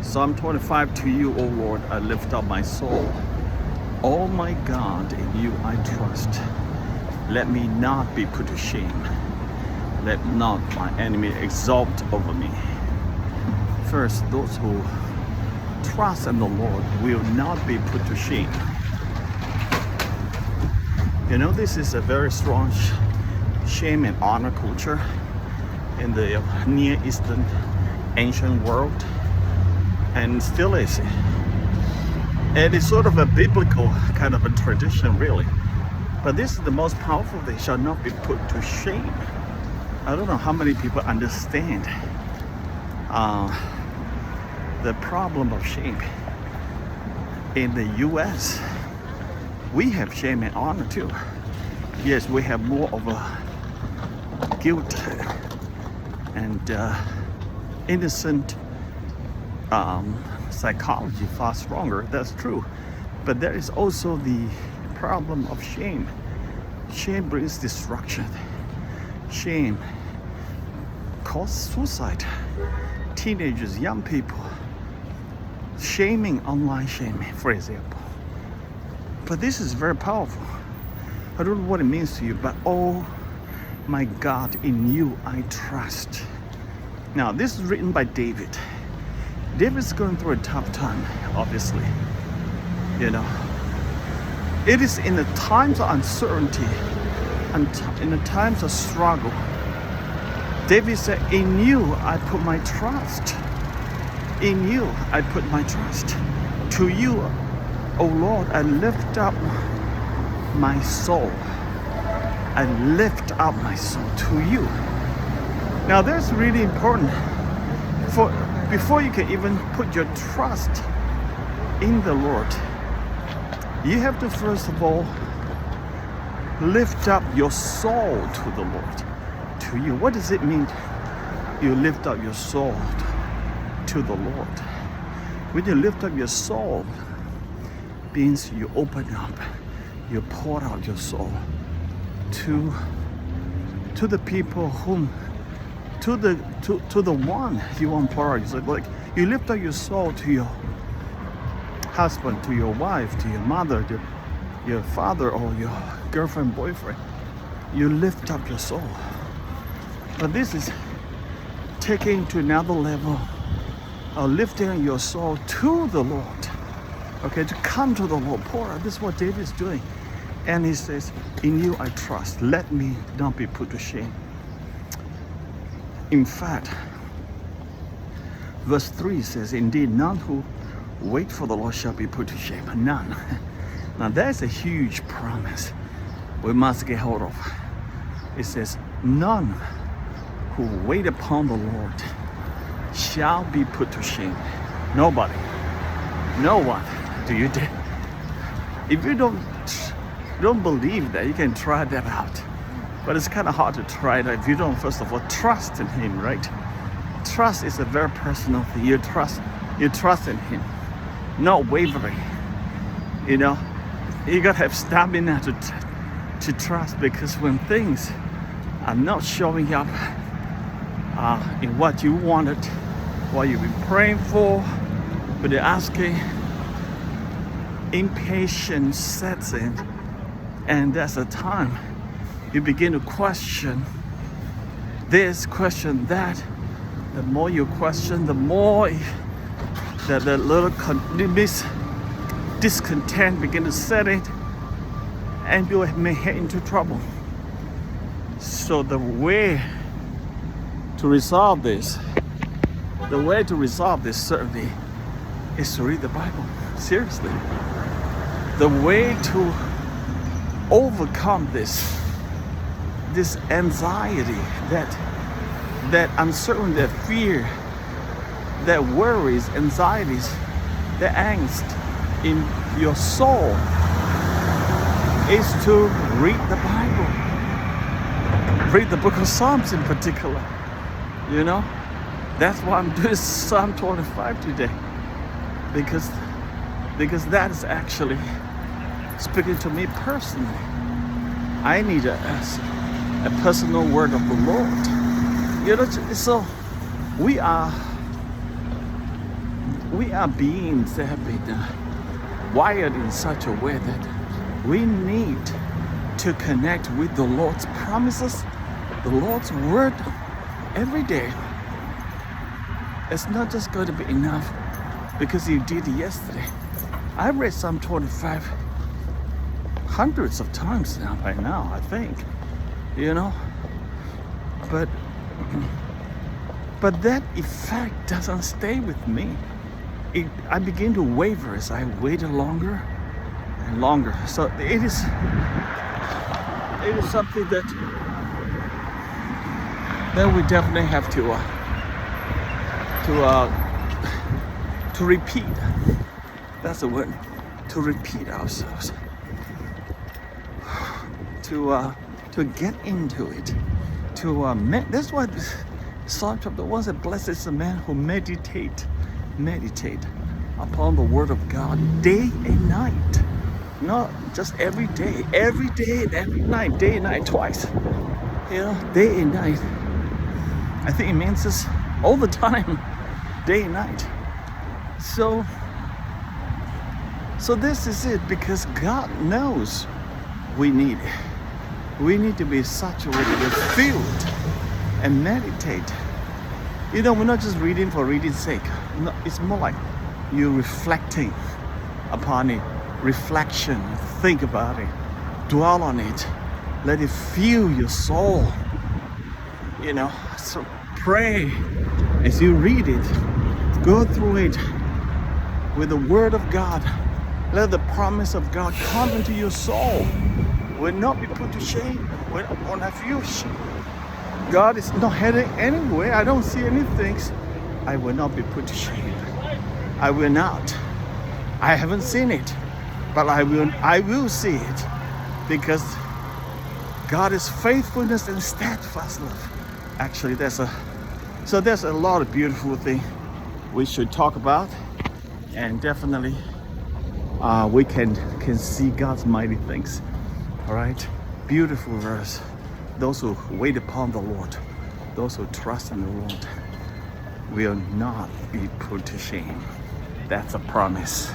Psalm 25, to you, O Lord, I lift up my soul. Oh my God, in you I trust. Let me not be put to shame. Let not my enemy exalt over me. First, those who trust in the Lord will not be put to shame. You know, this is a very strong shame and honor culture in the Near Eastern ancient world, and still is. And it's sort of a biblical kind of a tradition, really. But this is the most powerful. They shall not be put to shame. I don't know how many people understand the problem of shame. In the US, we have shame and honor too. Yes, we have more of a guilt and innocent psychology, far stronger. That's true. But there is also the problem of shame. Shame brings destruction. Shame causes suicide. Teenagers, young people, shaming, online shaming, for example. But this is very powerful. I don't know what it means to you, but oh my God, in you I trust. Now, this is written by David. David's going through a tough time, obviously. You know, it is in the times of uncertainty and in the times of struggle. David said, in you I put my trust. In you I put my trust. To you, O Lord, I lift up my soul. I lift up my soul to you. Now that's really important. Before you can even put your trust in the Lord, you have to first of all lift up your soul to the Lord, to you. What does it mean? You lift up your soul to the Lord. When you lift up your soul, means you open up, you pour out your soul to the people whom, to the one you want to pour out. So like you lift up your soul to your husband, to your wife, to your mother, to your father, or your girlfriend, boyfriend. You lift up your soul. But this is taking to another level of lifting your soul to the Lord. Okay, to come to the Lord, pour out. This is what David is doing. And he says, in you I trust. Let me not be put to shame. In fact, verse 3 says, indeed, none who wait for the Lord shall be put to shame. None. Now that's a huge promise we must get hold of. It says, none who wait upon the Lord shall be put to shame. Nobody. No one. Do you dare? If you don't believe that, you can try that out. But it's kind of hard to try that if you don't, first of all, trust in Him, right? Trust is a very personal thing. You trust in Him, not wavering. You know, you gotta have stamina to trust, because when things are not showing up in what you wanted, what you've been praying for, but you're asking, impatience sets in, and that's a time you begin to question this, question that. The more you question, the more that the little discontent begin to set in, and you may head into trouble. So the way to resolve this certainly is to read the Bible. Seriously. The way to overcome this anxiety, that uncertainty, that fear, that worries, anxieties, that angst in your soul is to read the Bible. Read the book of Psalms in particular. You know, that's why I'm doing Psalm 25 today, because that is actually speaking to me personally. I need a personal word of the Lord. You know, so we are we are beings that have been wired in such a way that we need to connect with the Lord's promises, the Lord's word every day. It's not just going to be enough because you did it yesterday. I read Psalm 25 hundreds of times now by now, I think. You know? But that effect doesn't stay with me. I begin to waver as I wait longer and longer. So it is something that we definitely have to repeat. That's the word. To repeat ourselves. To get into it. That's why Psalm chapter 1 said, "Blessed is the man who meditate upon the word of God day and night." Not just every day and every night, day and night twice. You know, day and night. I think it means this all the time, day and night. So this is it, because God knows we need it. We need to be saturated with filled and meditate. You know, we're not just reading for reading's sake. No, it's more like you reflecting upon it. Reflection, think about it, dwell on it, let it fill your soul. You know, so pray as you read it, go through it with the word of God. Let the promise of God come into your soul. Will not be put to shame. Will not have you. God is not heading anywhere. I don't see anything. I will not be put to shame. I will not. I haven't seen it, but I will see it, because God is faithfulness and steadfast love. Actually, there's a lot of beautiful things we should talk about, and definitely we can see God's mighty things. All right, beautiful verse. Those who wait upon the Lord, those who trust in the Lord, will not be put to shame. That's a promise.